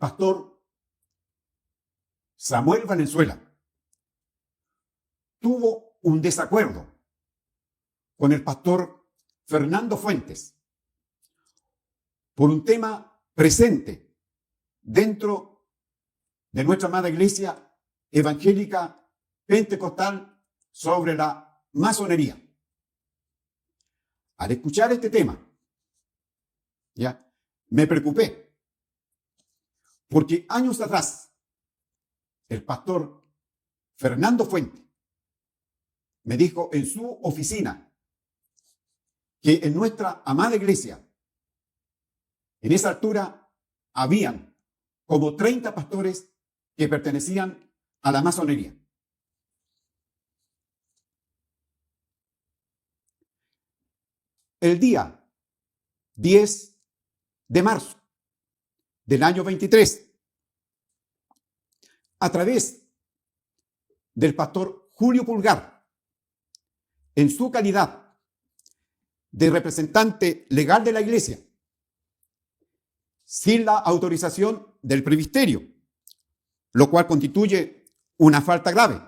pastor Samuel Valenzuela tuvo un desacuerdo con el pastor Fernando Fuentes por un tema presente dentro de nuestra amada iglesia evangélica pentecostal sobre la masonería. Al escuchar este tema, ya me preocupé, porque años atrás el pastor Fernando Fuentes me dijo en su oficina que en nuestra amada iglesia, en esa altura, habían como 30 pastores que pertenecían a la masonería. El día 10 de marzo del año 23, a través del pastor Julio Pulgar, en su calidad de representante legal de la iglesia, sin la autorización del presbiterio, lo cual constituye una falta grave,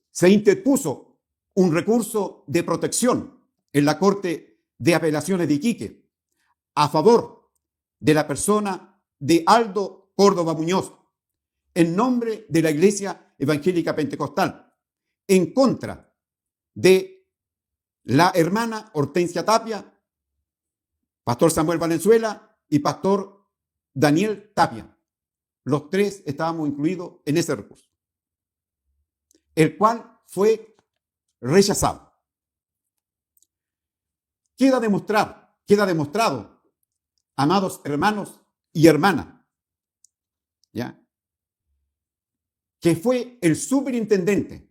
se interpuso un recurso de protección en la Corte de Apelaciones de Iquique a favor de la persona de Aldo Córdoba Muñoz, en nombre de la Iglesia Evangélica Pentecostal, en contra de la hermana Hortensia Tapia, pastor Samuel Valenzuela y pastor Daniel Tapia. Los tres estábamos incluidos en ese recurso, el cual fue rechazado. Queda demostrado, amados hermanos y hermanas, ¿ya?, que fue el superintendente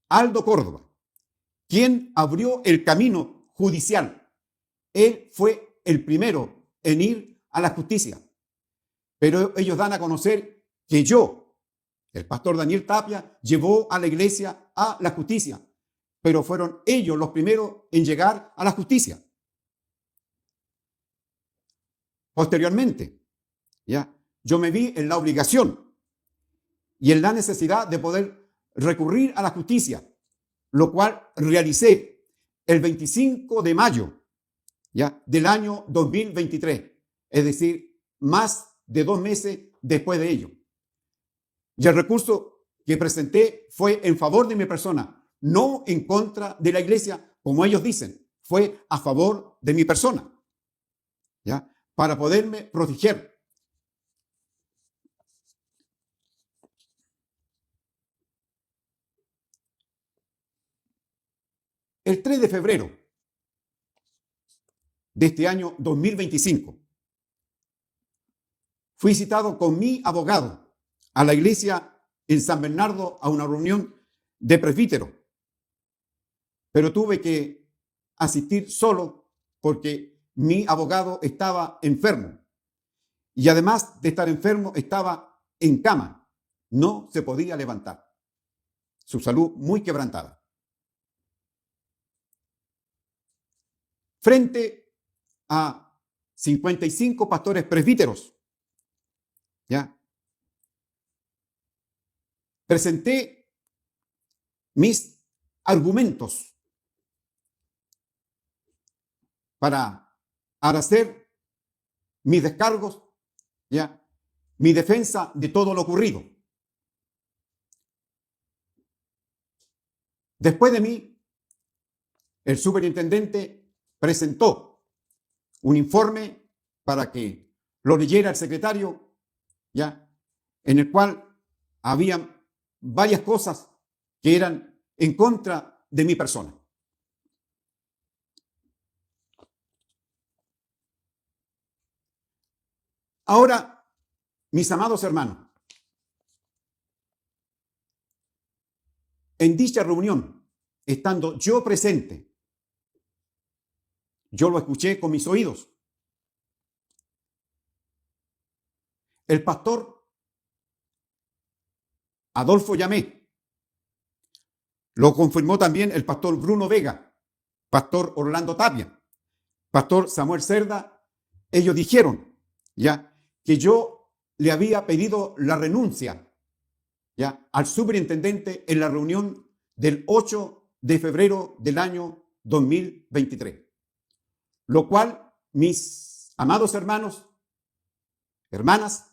Aldo Córdoba quien abrió el camino judicial. Él fue el primero en ir a la justicia. Pero ellos dan a conocer que yo, el pastor Daniel Tapia, llevó a la iglesia a la justicia. Pero fueron ellos los primeros en llegar a la justicia. Posteriormente, ¿ya?, yo me vi en la obligación y en la necesidad de poder recurrir a la justicia, lo cual realicé el 25 de mayo, ¿ya?, del año 2023, es decir, más de 2 meses después de ello. Y el recurso que presenté fue en favor de mi persona, no en contra de la iglesia, como ellos dicen, fue a favor de mi persona, ¿ya?, para poderme proteger. El 3 de febrero de este año 2025, fui citado con mi abogado a la iglesia en San Bernardo a una reunión de presbíteros, pero tuve que asistir solo porque mi abogado estaba enfermo y además de estar enfermo estaba en cama, no se podía levantar, su salud muy quebrantada. Frente a 55 pastores presbíteros, ¿ya?, presenté mis argumentos para hacer mis descargos, ¿ya?, mi defensa de todo lo ocurrido. Después de mí, el superintendente presentó un informe para que lo leyera el secretario, ¿ya?, en el cual había varias cosas que eran en contra de mi persona. Ahora, mis amados hermanos, en dicha reunión, estando yo presente, yo lo escuché con mis oídos. El pastor Adolfo Llamé, lo confirmó también el pastor Bruno Vega, pastor Orlando Tapia, pastor Samuel Cerda. Ellos dijeron, ya, que yo le había pedido la renuncia, ¿ya?, al superintendente en la reunión del 8 de febrero del año 2023. Lo cual, mis amados hermanos, hermanas,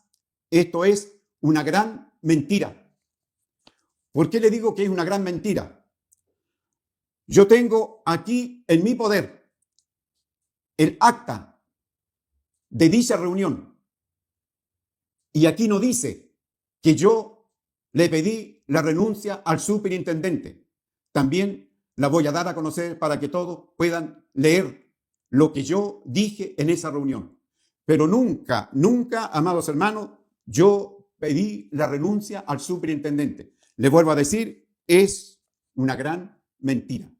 esto es una gran mentira. ¿Por qué le digo que es una gran mentira? Yo tengo aquí en mi poder el acta de dicha reunión. Y aquí no dice que yo le pedí la renuncia al superintendente. También la voy a dar a conocer para que todos puedan leer lo que yo dije en esa reunión. Pero nunca, nunca, amados hermanos, yo pedí la renuncia al superintendente. Le vuelvo a decir, es una gran mentira.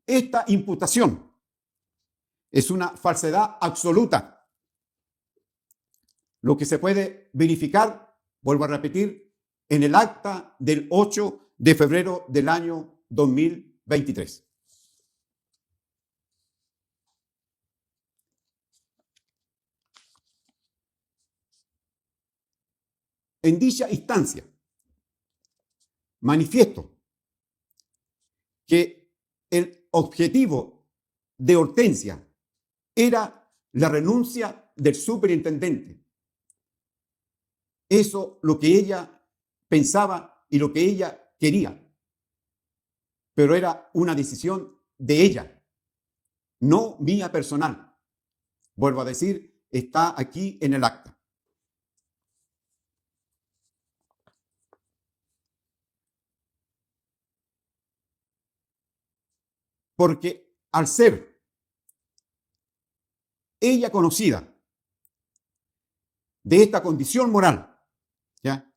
Esta imputación es una falsedad absoluta. Lo que se puede verificar, vuelvo a repetir, en el acta del 8 de febrero del año 2023. En dicha instancia, manifiesto que el objetivo de Hortensia era la renuncia del superintendente. Eso lo que ella pensaba y lo que ella quería. Pero era una decisión de ella, no mía personal. Vuelvo a decir, está aquí en el acta. Porque al ser ella conocida de esta condición moral, ¿ya?,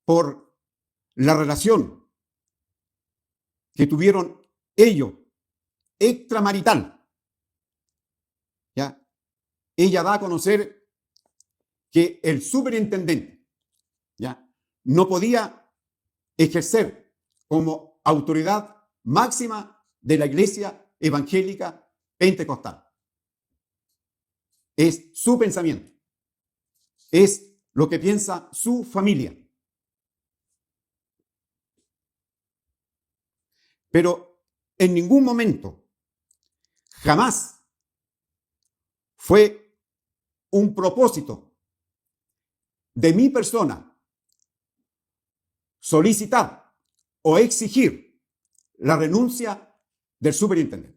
por la relación que tuvieron ellos extramarital, ¿ya?, ella da a conocer que el superintendente, ¿ya?, no podía ejercer como autoridad máxima de la Iglesia Evangélica Pentecostal. Es su pensamiento. Es lo que piensa su familia. Pero en ningún momento, jamás fue un propósito de mi persona solicitar o exigir la renuncia del superintendente.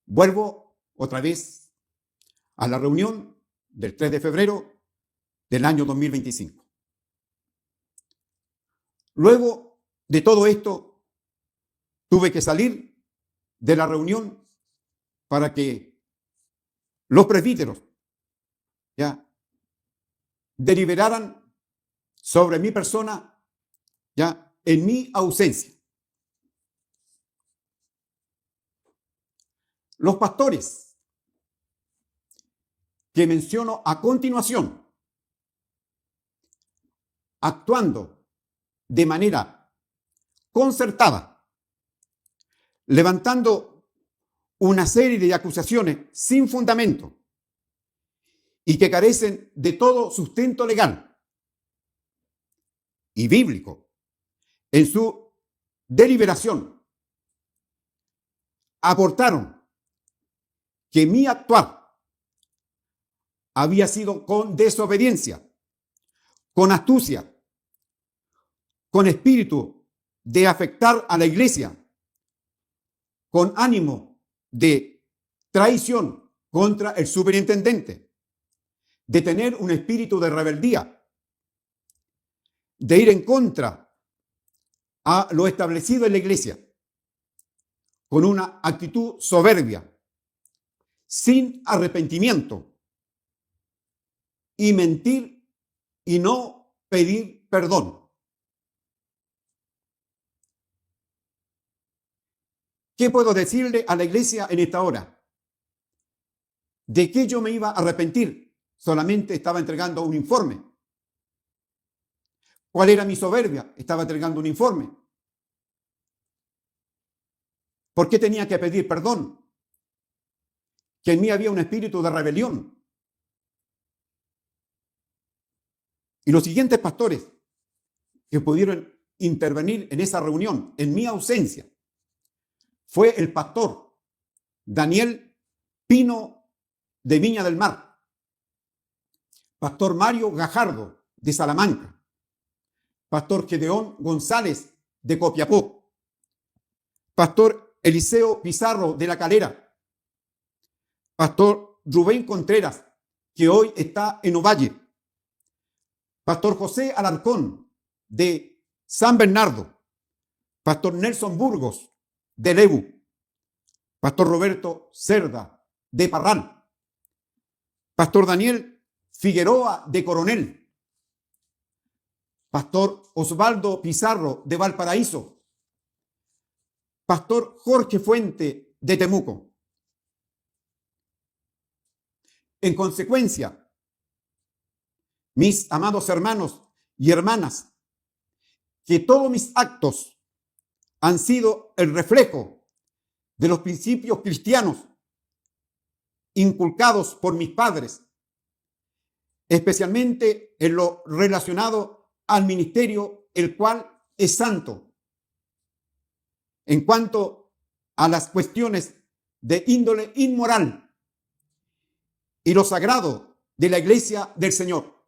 Vuelvo otra vez a la reunión del 3 de febrero del año 2025. Luego de todo esto, tuve que salir de la reunión para que los presbíteros, ¿ya?, deliberaran sobre mi persona, ¿ya?, en mi ausencia. Los pastores que menciono a continuación, actuando de manera concertada, levantando una serie de acusaciones sin fundamento y que carecen de todo sustento legal y bíblico en su deliberación, aportaron que mi actuar había sido con desobediencia, con astucia, con espíritu de afectar a la iglesia, con ánimo de traición contra el superintendente, de tener un espíritu de rebeldía, de ir en contra a lo establecido en la iglesia, con una actitud soberbia, sin arrepentimiento, y mentir y no pedir perdón. ¿Qué puedo decirle a la iglesia en esta hora? ¿De qué yo me iba a arrepentir? Solamente estaba entregando un informe. ¿Cuál era mi soberbia? Estaba entregando un informe. ¿Por qué tenía que pedir perdón? Que en mí había un espíritu de rebelión. Y los siguientes pastores que pudieron intervenir en esa reunión, en mi ausencia, fue el pastor Daniel Pino de Viña del Mar, pastor Mario Gajardo de Salamanca, pastor Gedeón González de Copiapó, pastor Eliseo Pizarro de La Calera, pastor Rubén Contreras, que hoy está en Ovalle, pastor José Alarcón de San Bernardo, pastor Nelson Burgos de Lebu, pastor Roberto Cerda de Parral, pastor Daniel Figueroa de Coronel, pastor Osvaldo Pizarro de Valparaíso, pastor Jorge Fuente de Temuco. En consecuencia, mis amados hermanos y hermanas, que todos mis actos han sido el reflejo de los principios cristianos inculcados por mis padres, especialmente en lo relacionado al ministerio, el cual es santo. En cuanto a las cuestiones de índole inmoral y lo sagrado de la iglesia del Señor.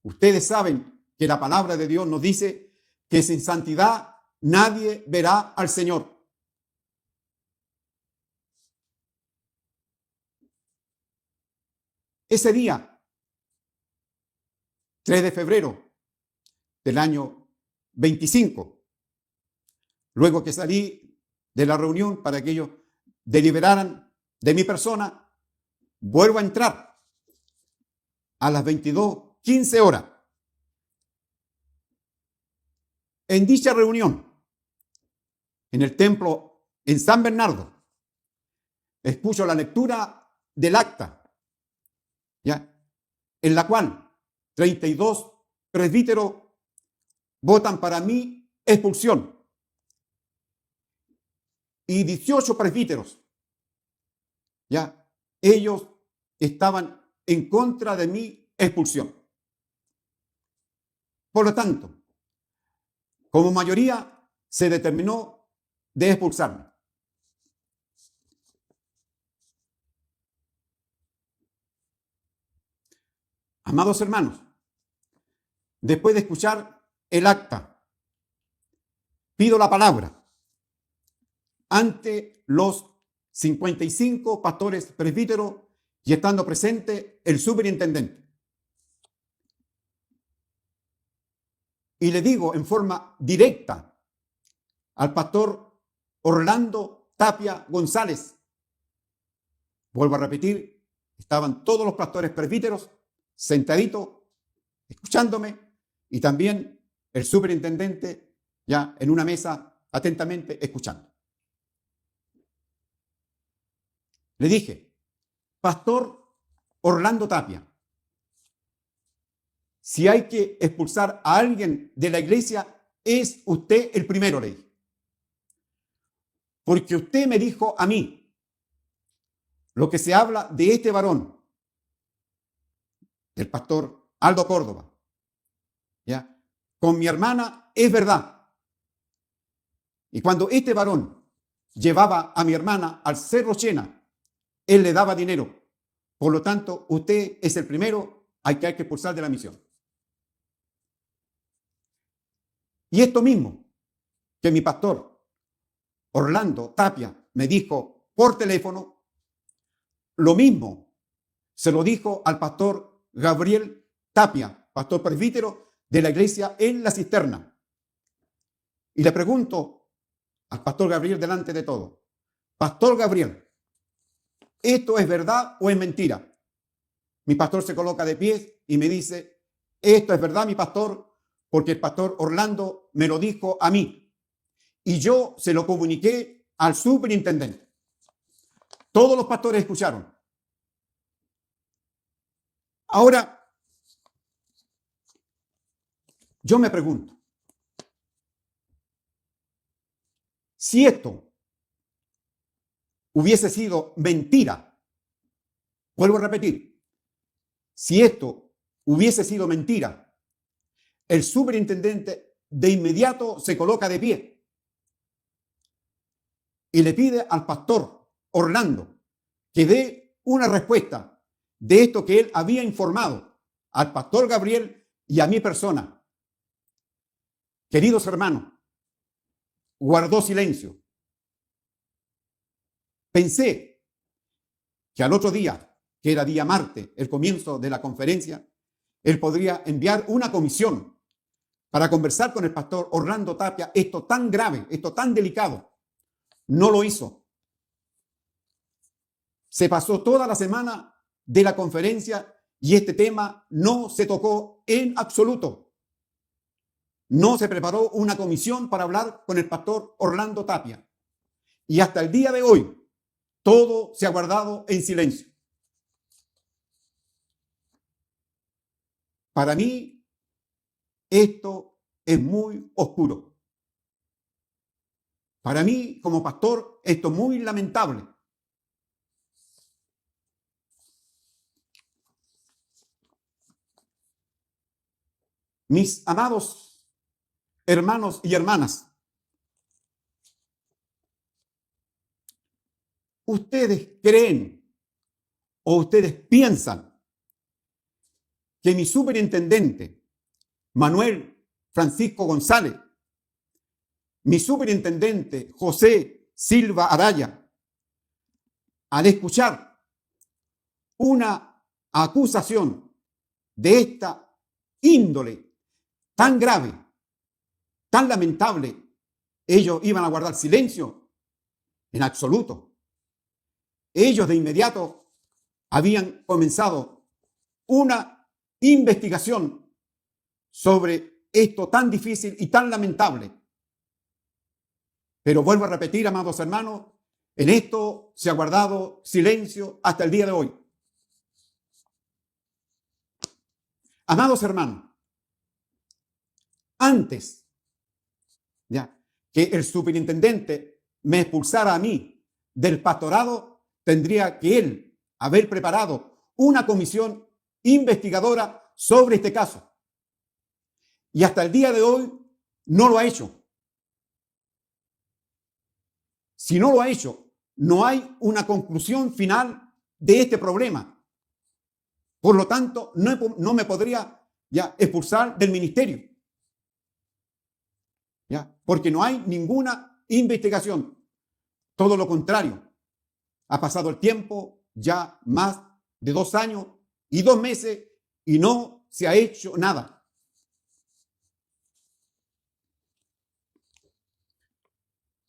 Ustedes saben que la palabra de Dios nos dice que sin santidad nadie verá al Señor. Ese día, 3 de febrero del año 25, luego que salí de la reunión para que ellos deliberaran de mi persona, vuelvo a entrar a las 22:15 horas. En dicha reunión, en el templo en San Bernardo, escucho la lectura del acta, ¿ya?, en la cual 32 presbíteros votan para mi expulsión y 18 presbíteros, ¿ya?, ellos estaban en contra de mi expulsión. Por lo tanto, como mayoría se determinó de expulsarme. Amados hermanos, después de escuchar el acta, pido la palabra ante los 55 pastores presbíteros y estando presente el superintendente. Y le digo en forma directa al pastor Orlando Tapia González, vuelvo a repetir, estaban todos los pastores presbíteros sentaditos, escuchándome, y también el superintendente ya en una mesa atentamente escuchando. Le dije: pastor Orlando Tapia, si hay que expulsar a alguien de la iglesia, es usted el primero, le dije. Porque usted me dijo a mí lo que se habla de este varón, del pastor Aldo Córdoba, ¿ya?, con mi hermana es verdad. Y cuando este varón llevaba a mi hermana al Cerro Chena, él le daba dinero. Por lo tanto, usted es el primero al que hay que expulsar de la misión. Y esto mismo que mi pastor Orlando Tapia me dijo por teléfono, lo mismo se lo dijo al pastor Gabriel Tapia, pastor presbítero de la iglesia en La Cisterna. Y le pregunto al pastor Gabriel delante de todo: pastor Gabriel, ¿esto es verdad o es mentira? Mi pastor se coloca de pies y me dice: esto es verdad, mi pastor, porque el pastor Orlando me lo dijo a mí y yo se lo comuniqué al superintendente. Todos los pastores escucharon. Ahora, yo me pregunto, si esto hubiese sido mentira, vuelvo a repetir, si esto hubiese sido mentira, el superintendente de inmediato se coloca de pie y le pide al pastor Orlando que dé una respuesta de esto que él había informado al pastor Gabriel y a mi persona. Queridos hermanos, guardó silencio. Pensé que al otro día, que era día martes, el comienzo de la conferencia, él podría enviar una comisión para conversar con el pastor Orlando Tapia esto tan grave, esto tan delicado. No lo hizo. Se pasó toda la semana de la conferencia y este tema no se tocó en absoluto. No se preparó una comisión para hablar con el pastor Orlando Tapia. Y hasta el día de hoy, todo se ha guardado en silencio. Para mí, esto es muy oscuro. Para mí, como pastor, esto es muy lamentable. Mis amados hermanos y hermanas, ¿ustedes creen o ustedes piensan que mi superintendente, Manuel Francisco González, mi superintendente José Silva Araya, al escuchar una acusación de esta índole tan grave, tan lamentable, ellos iban a guardar silencio? En absoluto. Ellos de inmediato habían comenzado una investigación sobre esto tan difícil y tan lamentable. Pero vuelvo a repetir, amados hermanos, en esto se ha guardado silencio hasta el día de hoy. Amados hermanos, antes ya que el superintendente me expulsara a mí del pastorado, tendría que él haber preparado una comisión investigadora sobre este caso. Y hasta el día de hoy no lo ha hecho. Si no lo ha hecho, no hay una conclusión final de este problema. Por lo tanto, no me podría ya expulsar del ministerio. ¿Ya? Porque no hay ninguna investigación. Todo lo contrario. Ha pasado el tiempo, ya más de 2 años y 2 meses, y no se ha hecho nada.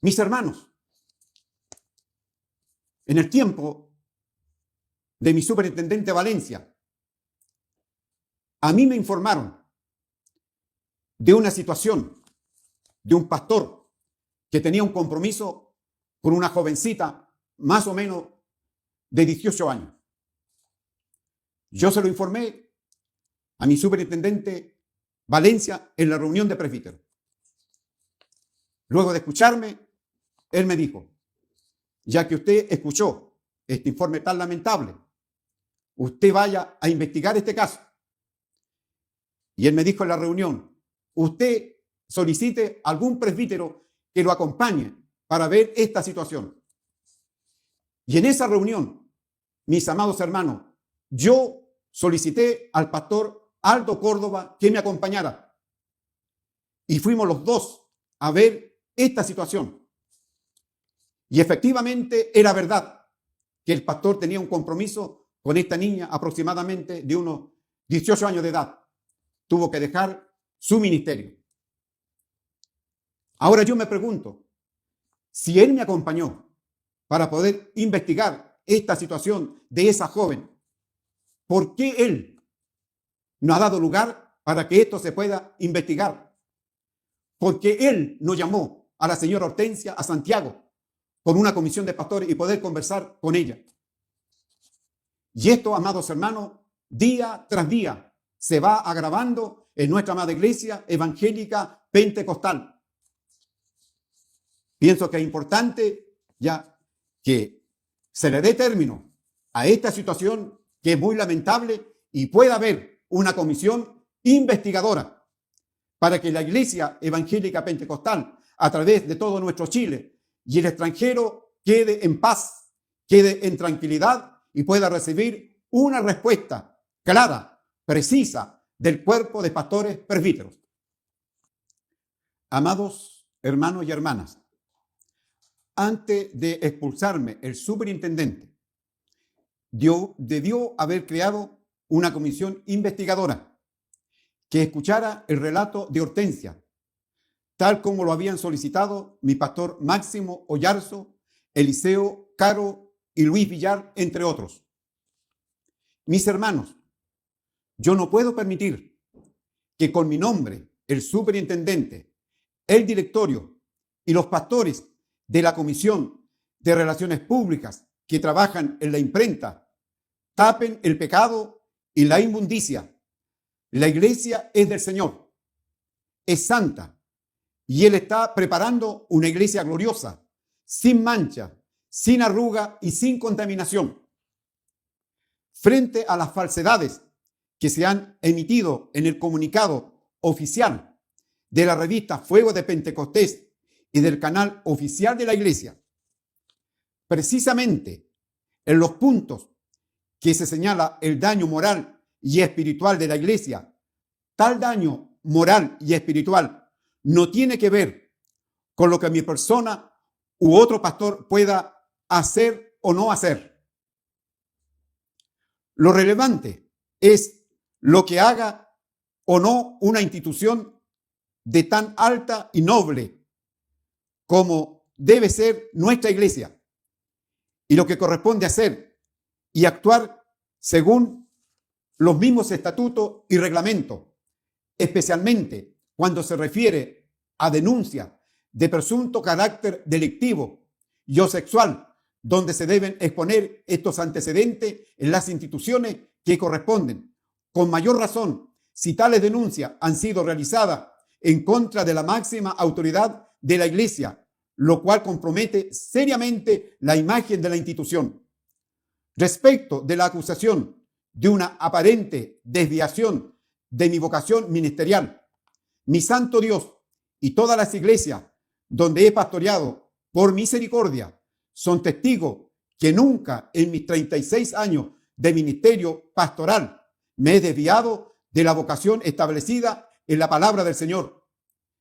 Mis hermanos, en el tiempo de mi superintendente Valencia, a mí me informaron de una situación de un pastor que tenía un compromiso con una jovencita más o menos de 18 años. Yo se lo informé a mi superintendente Valencia en la reunión de presbíteros. Luego de escucharme, él me dijo: ya que usted escuchó este informe tan lamentable, usted vaya a investigar este caso. Y él me dijo en la reunión: usted solicite algún presbítero que lo acompañe para ver esta situación. Y en esa reunión, mis amados hermanos, yo solicité al pastor Aldo Córdoba que me acompañara. Y fuimos los dos a ver esta situación. Y efectivamente era verdad que el pastor tenía un compromiso con esta niña aproximadamente de unos 18 años de edad. Tuvo que dejar su ministerio. Ahora yo me pregunto, si él me acompañó para poder investigar esta situación de esa joven, ¿por qué él no ha dado lugar para que esto se pueda investigar? ¿Por qué él no llamó a la señora Hortensia a Santiago con una comisión de pastores y poder conversar con ella? Y esto, amados hermanos, día tras día se va agravando en nuestra amada iglesia evangélica pentecostal. Pienso que es importante ya que se le dé término a esta situación que es muy lamentable y pueda haber una comisión investigadora para que la Iglesia Evangélica Pentecostal, a través de todo nuestro Chile y el extranjero, quede en paz, quede en tranquilidad y pueda recibir una respuesta clara, precisa del cuerpo de pastores presbíteros. Amados hermanos y hermanas, antes de expulsarme el superintendente, debió haber creado una comisión investigadora que escuchara el relato de Hortensia, tal como lo habían solicitado mi pastor Máximo Oyarzo, Eliseo Caro y Luis Villar, entre otros. Mis hermanos, yo no puedo permitir que con mi nombre, el superintendente, el directorio y los pastores de la Comisión de Relaciones Públicas que trabajan en la imprenta tapen el pecado y la inmundicia. La iglesia es del Señor, es santa, y Él está preparando una iglesia gloriosa, sin mancha, sin arruga y sin contaminación. Frente a las falsedades que se han emitido en el comunicado oficial de la revista Fuego de Pentecostés y del canal oficial de la iglesia, precisamente en los puntos que se señala el daño moral y espiritual de la iglesia, tal daño moral y espiritual no tiene que ver con lo que mi persona u otro pastor pueda hacer o no hacer. Lo relevante es lo que haga o no una institución de tan alta y noble como debe ser nuestra iglesia, y lo que corresponde hacer y actuar según los mismos estatutos y reglamentos, especialmente cuando se refiere a denuncia de presunto carácter delictivo y o sexual, donde se deben exponer estos antecedentes en las instituciones que corresponden. Con mayor razón, si tales denuncias han sido realizadas en contra de la máxima autoridad de la iglesia, lo cual compromete seriamente la imagen de la institución. Respecto de la acusación de una aparente desviación de mi vocación ministerial, mi santo Dios y todas las iglesias donde he pastoreado por misericordia son testigos que nunca en mis 36 años de ministerio pastoral me he desviado de la vocación establecida en la palabra del Señor,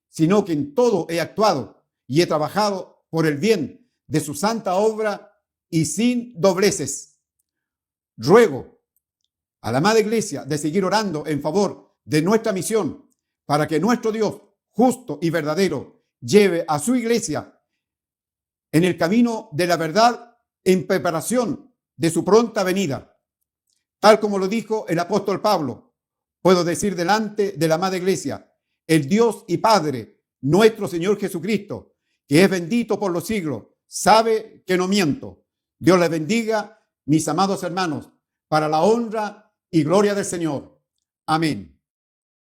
sino que en todo he actuado y he trabajado por el bien de su santa obra y sin dobleces. Ruego a la amada iglesia de seguir orando en favor de nuestra misión para que nuestro Dios, justo y verdadero, lleve a su iglesia en el camino de la verdad en preparación de su pronta venida. Tal como lo dijo el apóstol Pablo, puedo decir delante de la amada iglesia, el Dios y Padre, nuestro Señor Jesucristo, que es bendito por los siglos, sabe que no miento. Dios les bendiga, mis amados hermanos, para la honra y gloria del Señor. Amén.